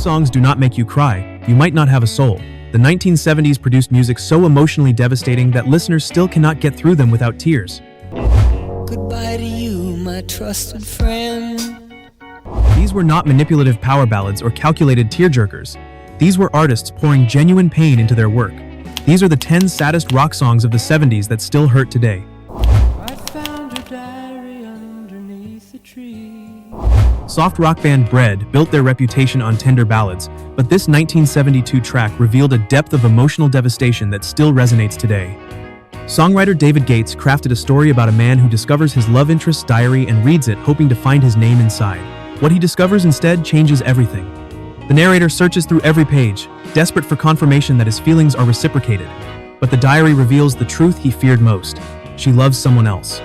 songs do not make you cry, you might not have a soul. The 1970s produced music so emotionally devastating that listeners still cannot get through them without tears. Goodbye to you, my trusted friend. These were not manipulative power ballads or calculated tearjerkers. These were artists pouring genuine pain into their work. These are the 10 saddest rock songs of the 70s that still hurt today. I found her diary underneath a tree. Soft rock band Bread built their reputation on tender ballads, but this 1972 track revealed a depth of emotional devastation that still resonates today. Songwriter David Gates crafted a story about a man who discovers his love interest's diary and reads it hoping to find his name inside. What he discovers instead changes everything. The narrator searches through every page, desperate for confirmation that his feelings are reciprocated. But the diary reveals the truth he feared most. She loves someone else.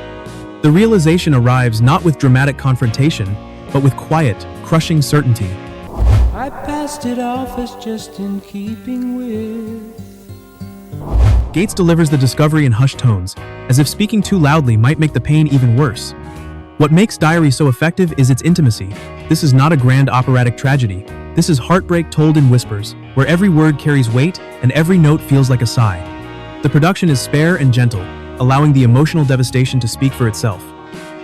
The realization arrives not with dramatic confrontation, but with quiet, crushing certainty. I passed it off as just in keeping with. Gates delivers the discovery in hushed tones, as if speaking too loudly might make the pain even worse. What makes Diary so effective is its intimacy. This is not a grand operatic tragedy. This is heartbreak told in whispers, where every word carries weight and every note feels like a sigh. The production is spare and gentle, allowing the emotional devastation to speak for itself.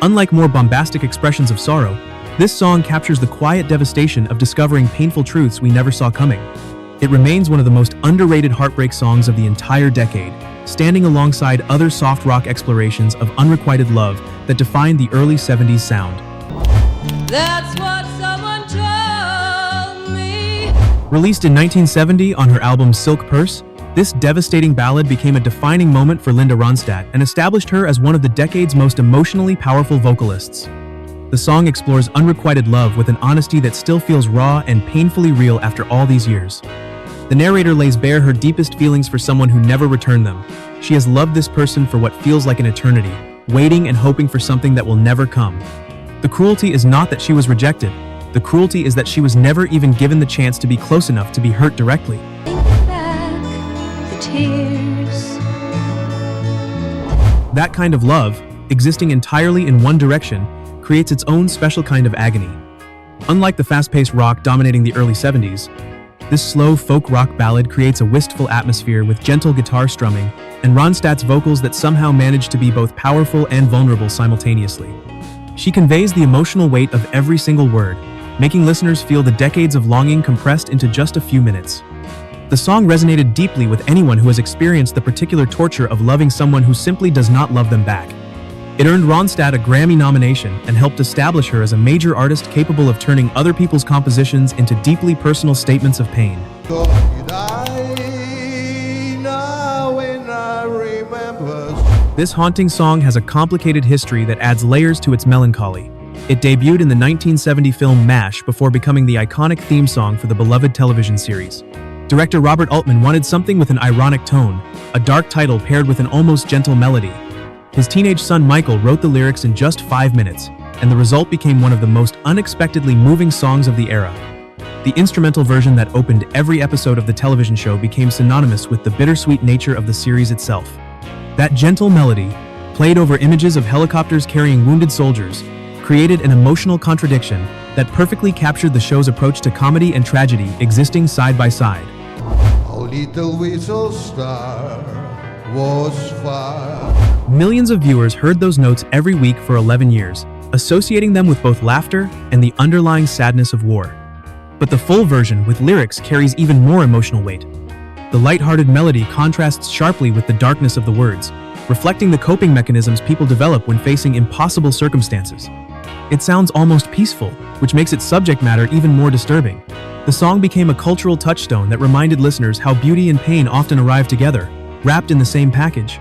Unlike more bombastic expressions of sorrow, this song captures the quiet devastation of discovering painful truths we never saw coming. It remains one of the most underrated heartbreak songs of the entire decade, standing alongside other soft rock explorations of unrequited love that defined the early 70s sound. That's what someone told me. Released in 1970 on her album Silk Purse, this devastating ballad became a defining moment for Linda Ronstadt and established her as one of the decade's most emotionally powerful vocalists. The song explores unrequited love with an honesty that still feels raw and painfully real after all these years. The narrator lays bare her deepest feelings for someone who never returned them. She has loved this person for what feels like an eternity, waiting and hoping for something that will never come. The cruelty is not that she was rejected. The cruelty is that she was never even given the chance to be close enough to be hurt directly. Thinking back, the tears. That kind of love, existing entirely in one direction, creates its own special kind of agony. Unlike the fast-paced rock dominating the early 70s, this slow folk rock ballad creates a wistful atmosphere with gentle guitar strumming and Ronstadt's vocals that somehow manage to be both powerful and vulnerable simultaneously. She conveys the emotional weight of every single word, making listeners feel the decades of longing compressed into just a few minutes. The song resonated deeply with anyone who has experienced the particular torture of loving someone who simply does not love them back. It earned Ronstadt a Grammy nomination and helped establish her as a major artist capable of turning other people's compositions into deeply personal statements of pain. This haunting song has a complicated history that adds layers to its melancholy. It debuted in the 1970 film MASH before becoming the iconic theme song for the beloved television series. Director Robert Altman wanted something with an ironic tone, a dark title paired with an almost gentle melody. His teenage son Michael wrote the lyrics in just 5 minutes, and the result became one of the most unexpectedly moving songs of the era. The instrumental version that opened every episode of the television show became synonymous with the bittersweet nature of the series itself. That gentle melody, played over images of helicopters carrying wounded soldiers, created an emotional contradiction that perfectly captured the show's approach to comedy and tragedy existing side by side. A little whistle star was far. Millions of viewers heard those notes every week for 11 years, associating them with both laughter and the underlying sadness of war. But the full version with lyrics carries even more emotional weight. The lighthearted melody contrasts sharply with the darkness of the words, reflecting the coping mechanisms people develop when facing impossible circumstances. It sounds almost peaceful, which makes its subject matter even more disturbing. The song became a cultural touchstone that reminded listeners how beauty and pain often arrive together, wrapped in the same package.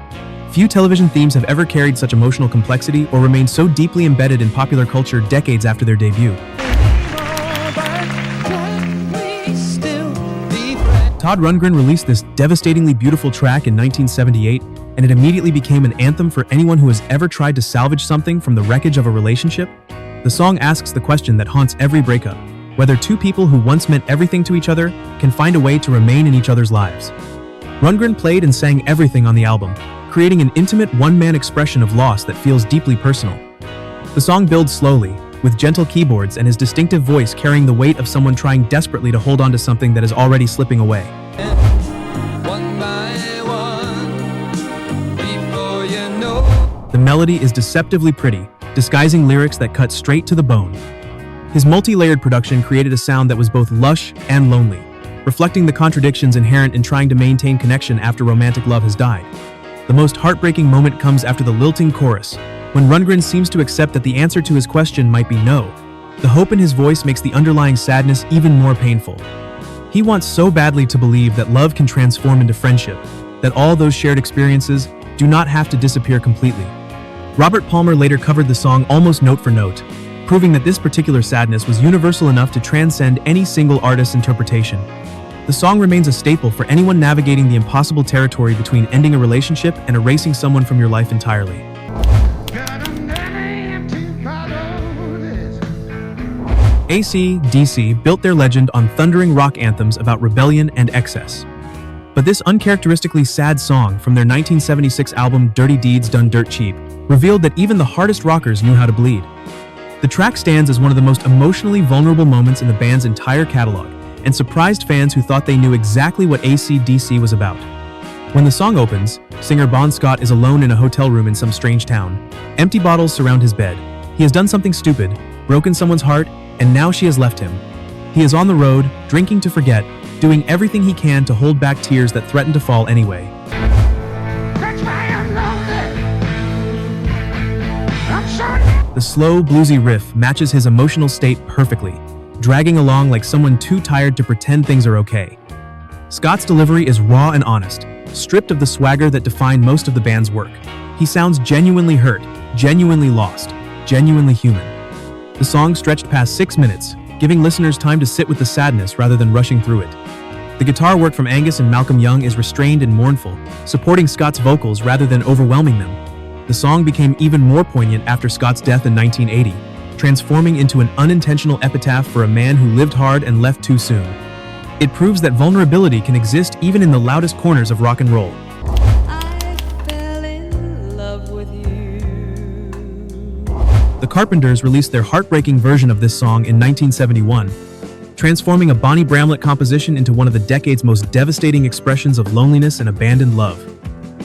Few television themes have ever carried such emotional complexity or remained so deeply embedded in popular culture decades after their debut. Todd Rundgren released this devastatingly beautiful track in 1978, and it immediately became an anthem for anyone who has ever tried to salvage something from the wreckage of a relationship. The song asks the question that haunts every breakup, whether two people who once meant everything to each other can find a way to remain in each other's lives. Rundgren played and sang everything on the album, creating an intimate one-man expression of loss that feels deeply personal. The song builds slowly, with gentle keyboards and his distinctive voice carrying the weight of someone trying desperately to hold on to something that is already slipping away. One by one, before you know. The melody is deceptively pretty, disguising lyrics that cut straight to the bone. His multi-layered production created a sound that was both lush and lonely, reflecting the contradictions inherent in trying to maintain connection after romantic love has died. The most heartbreaking moment comes after the lilting chorus, when Rundgren seems to accept that the answer to his question might be no. The hope in his voice makes the underlying sadness even more painful. He wants so badly to believe that love can transform into friendship, that all those shared experiences do not have to disappear completely. Robert Palmer later covered the song almost note for note, proving that this particular sadness was universal enough to transcend any single artist's interpretation. The song remains a staple for anyone navigating the impossible territory between ending a relationship and erasing someone from your life entirely. AC/DC built their legend on thundering rock anthems about rebellion and excess. But this uncharacteristically sad song from their 1976 album Dirty Deeds Done Dirt Cheap revealed that even the hardest rockers knew how to bleed. The track stands as one of the most emotionally vulnerable moments in the band's entire catalog, and surprised fans who thought they knew exactly what AC/DC was about. When the song opens, singer Bon Scott is alone in a hotel room in some strange town. Empty bottles surround his bed. He has done something stupid, broken someone's heart, and now she has left him. He is on the road, drinking to forget, doing everything he can to hold back tears that threaten to fall anyway. The slow, bluesy riff matches his emotional state perfectly, dragging along like someone too tired to pretend things are okay. Scott's delivery is raw and honest, stripped of the swagger that defined most of the band's work. He sounds genuinely hurt, genuinely lost, genuinely human. The song stretched past 6 minutes, giving listeners time to sit with the sadness rather than rushing through it. The guitar work from Angus and Malcolm Young is restrained and mournful, supporting Scott's vocals rather than overwhelming them. The song became even more poignant after Scott's death in 1980, transforming into an unintentional epitaph for a man who lived hard and left too soon. It proves that vulnerability can exist even in the loudest corners of rock and roll. I fell in love with you. The Carpenters released their heartbreaking version of this song in 1971, transforming a Bonnie Bramlett composition into one of the decade's most devastating expressions of loneliness and abandoned love.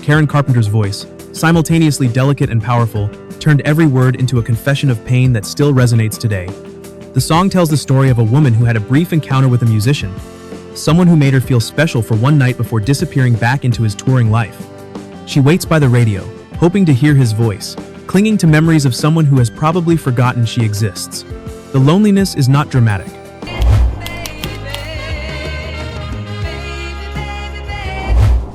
Karen Carpenter's voice, simultaneously delicate and powerful, turned every word into a confession of pain that still resonates today. The song tells the story of a woman who had a brief encounter with a musician, someone who made her feel special for one night before disappearing back into his touring life. She waits by the radio, hoping to hear his voice, clinging to memories of someone who has probably forgotten she exists. The loneliness is not dramatic.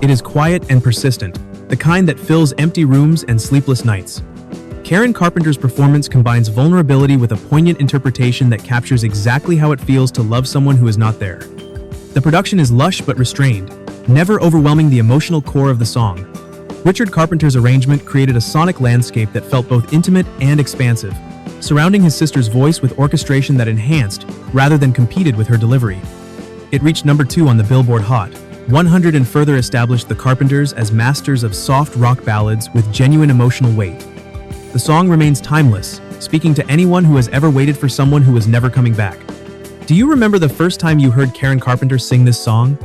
It is quiet and persistent, the kind that fills empty rooms and sleepless nights. Karen Carpenter's performance combines vulnerability with a poignant interpretation that captures exactly how it feels to love someone who is not there. The production is lush but restrained, never overwhelming the emotional core of the song. Richard Carpenter's arrangement created a sonic landscape that felt both intimate and expansive, surrounding his sister's voice with orchestration that enhanced rather than competed with her delivery. It reached number 2 on the Billboard Hot 100 and further established the Carpenters as masters of soft rock ballads with genuine emotional weight. The song remains timeless, speaking to anyone who has ever waited for someone who was never coming back. Do you remember the first time you heard Karen Carpenter sing this song?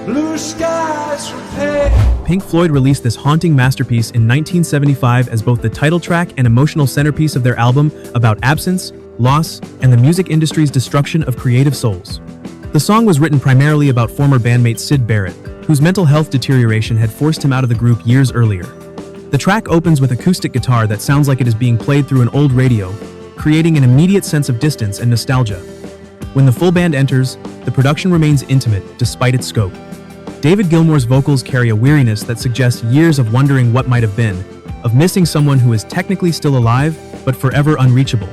Blue skies from pale. Pink Floyd released this haunting masterpiece in 1975 as both the title track and emotional centerpiece of their album about absence, loss, and the music industry's destruction of creative souls. The song was written primarily about former bandmate Syd Barrett, whose mental health deterioration had forced him out of the group years earlier. The track opens with acoustic guitar that sounds like it is being played through an old radio, creating an immediate sense of distance and nostalgia. When the full band enters, the production remains intimate despite its scope. David Gilmour's vocals carry a weariness that suggests years of wondering what might have been, of missing someone who is technically still alive, but forever unreachable.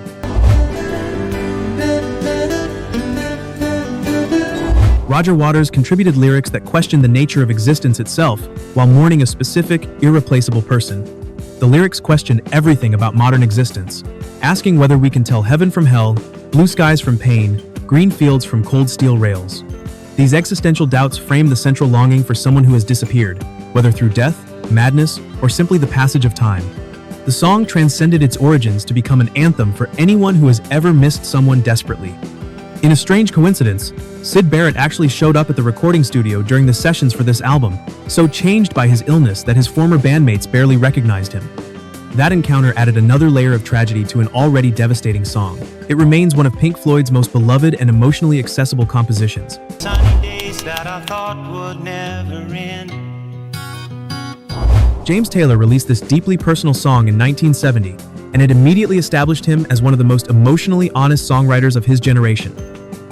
Roger Waters contributed lyrics that question the nature of existence itself while mourning a specific, irreplaceable person. The lyrics question everything about modern existence, asking whether we can tell heaven from hell, blue skies from pain, green fields from cold steel rails. These existential doubts frame the central longing for someone who has disappeared, whether through death, madness, or simply the passage of time. The song transcended its origins to become an anthem for anyone who has ever missed someone desperately. In a strange coincidence, Syd Barrett actually showed up at the recording studio during the sessions for this album, so changed by his illness that his former bandmates barely recognized him. That encounter added another layer of tragedy to an already devastating song. It remains one of Pink Floyd's most beloved and emotionally accessible compositions. Sunny days that I thought would never end. James Taylor released this deeply personal song in 1970, and it immediately established him as one of the most emotionally honest songwriters of his generation.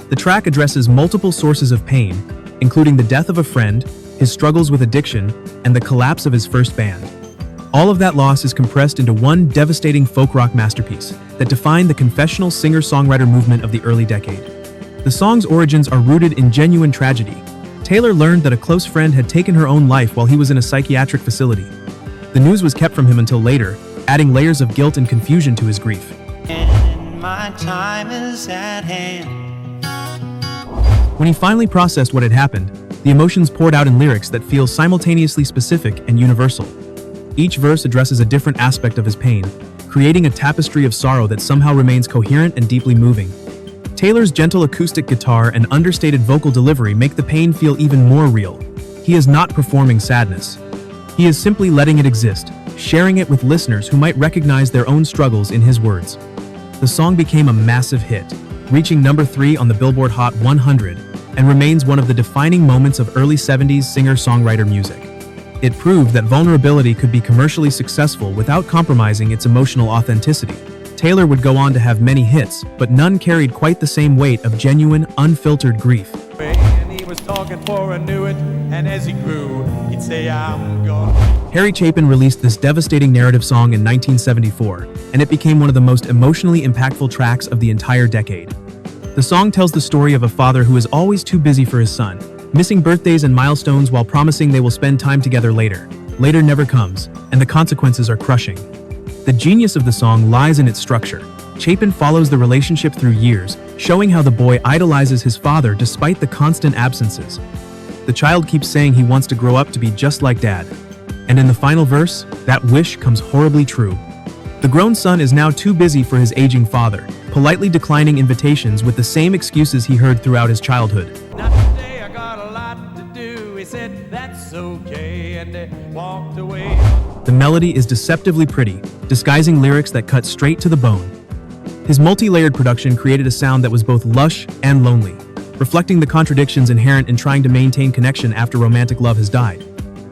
The track addresses multiple sources of pain, including the death of a friend, his struggles with addiction, and the collapse of his first band. All of that loss is compressed into one devastating folk rock masterpiece that defined the confessional singer-songwriter movement of the early decade. The song's origins are rooted in genuine tragedy. Taylor learned that a close friend had taken her own life while he was in a psychiatric facility. The news was kept from him until later, adding layers of guilt and confusion to his grief. And my time is at hand. When he finally processed what had happened, the emotions poured out in lyrics that feel simultaneously specific and universal. Each verse addresses a different aspect of his pain, creating a tapestry of sorrow that somehow remains coherent and deeply moving. Taylor's gentle acoustic guitar and understated vocal delivery make the pain feel even more real. He is not performing sadness. He is simply letting it exist, sharing it with listeners who might recognize their own struggles in his words. The song became a massive hit, reaching number 3 on the Billboard Hot 100, and remains one of the defining moments of early 70s singer-songwriter music. It proved that vulnerability could be commercially successful without compromising its emotional authenticity. Taylor would go on to have many hits, but none carried quite the same weight of genuine, unfiltered grief. And he was talking for I knew it, and as he grew, he'd say, I'm gone. Harry Chapin released this devastating narrative song in 1974, and it became one of the most emotionally impactful tracks of the entire decade. The song tells the story of a father who is always too busy for his son, missing birthdays and milestones while promising they will spend time together later. Later never comes, and the consequences are crushing. The genius of the song lies in its structure. Chapin follows the relationship through years, showing how the boy idolizes his father despite the constant absences. The child keeps saying he wants to grow up to be just like dad. And in the final verse, that wish comes horribly true. The grown son is now too busy for his aging father, politely declining invitations with the same excuses he heard throughout his childhood. Not today, I got a lot to do. He said, that's okay, and they walked away. The melody is deceptively pretty, disguising lyrics that cut straight to the bone. His multi-layered production created a sound that was both lush and lonely, reflecting the contradictions inherent in trying to maintain connection after romantic love has died.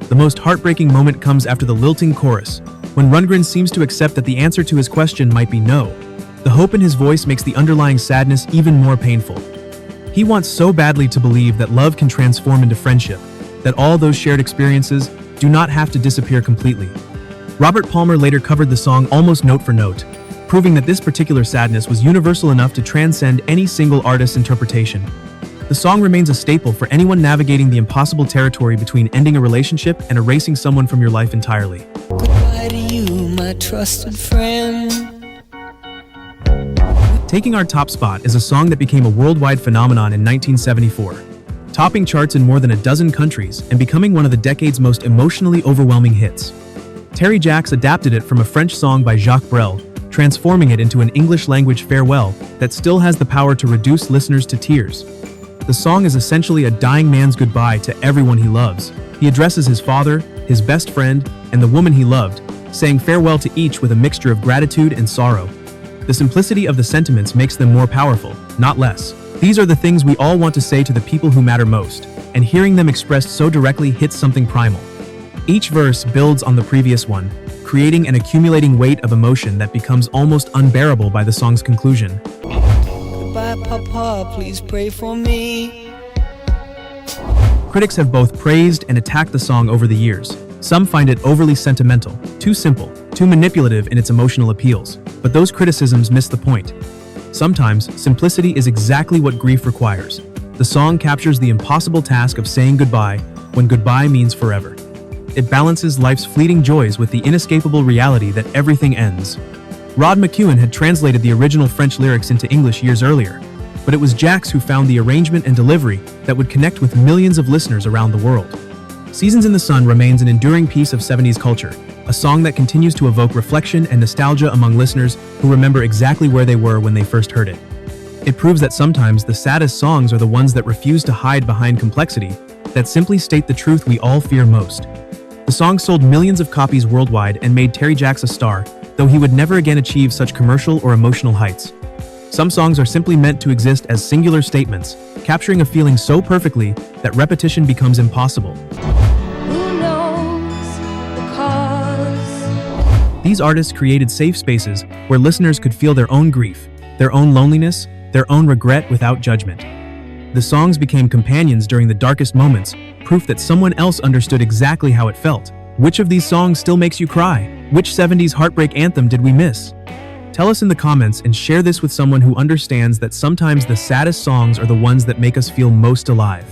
The most heartbreaking moment comes after the lilting chorus, when Rundgren seems to accept that the answer to his question might be no. The hope in his voice makes the underlying sadness even more painful. He wants so badly to believe that love can transform into friendship, that all those shared experiences do not have to disappear completely. Robert Palmer later covered the song almost note for note, proving that this particular sadness was universal enough to transcend any single artist's interpretation. The song remains a staple for anyone navigating the impossible territory between ending a relationship and erasing someone from your life entirely. Goodbye to you, my trusted friend. Taking our top spot is a song that became a worldwide phenomenon in 1974, topping charts in more than a dozen countries and becoming one of the decade's most emotionally overwhelming hits. Terry Jacks adapted it from a French song by Jacques Brel, transforming it into an English-language farewell that still has the power to reduce listeners to tears. The song is essentially a dying man's goodbye to everyone he loves. He addresses his father, his best friend, and the woman he loved, saying farewell to each with a mixture of gratitude and sorrow. The simplicity of the sentiments makes them more powerful, not less. These are the things we all want to say to the people who matter most, and hearing them expressed so directly hits something primal. Each verse builds on the previous one, creating an accumulating weight of emotion that becomes almost unbearable by the song's conclusion. Goodbye, Papa, please pray for me. Critics have both praised and attacked the song over the years. Some find it overly sentimental, too simple, too manipulative in its emotional appeals, but those criticisms miss the point. Sometimes, simplicity is exactly what grief requires. The song captures the impossible task of saying goodbye when goodbye means forever. It balances life's fleeting joys with the inescapable reality that everything ends. Rod McEwen had translated the original French lyrics into English years earlier, but it was Jacks who found the arrangement and delivery that would connect with millions of listeners around the world. Seasons in the Sun remains an enduring piece of 70s culture, a song that continues to evoke reflection and nostalgia among listeners who remember exactly where they were when they first heard it. It proves that sometimes the saddest songs are the ones that refuse to hide behind complexity, that simply state the truth we all fear most. The song sold millions of copies worldwide and made Terry Jacks a star, though he would never again achieve such commercial or emotional heights. Some songs are simply meant to exist as singular statements, capturing a feeling so perfectly that repetition becomes impossible. Who knows the cause? These artists created safe spaces where listeners could feel their own grief, their own loneliness, their own regret without judgment. The songs became companions during the darkest moments, proof that someone else understood exactly how it felt. Which of these songs still makes you cry? Which 70s heartbreak anthem did we miss? Tell us in the comments and share this with someone who understands that sometimes the saddest songs are the ones that make us feel most alive.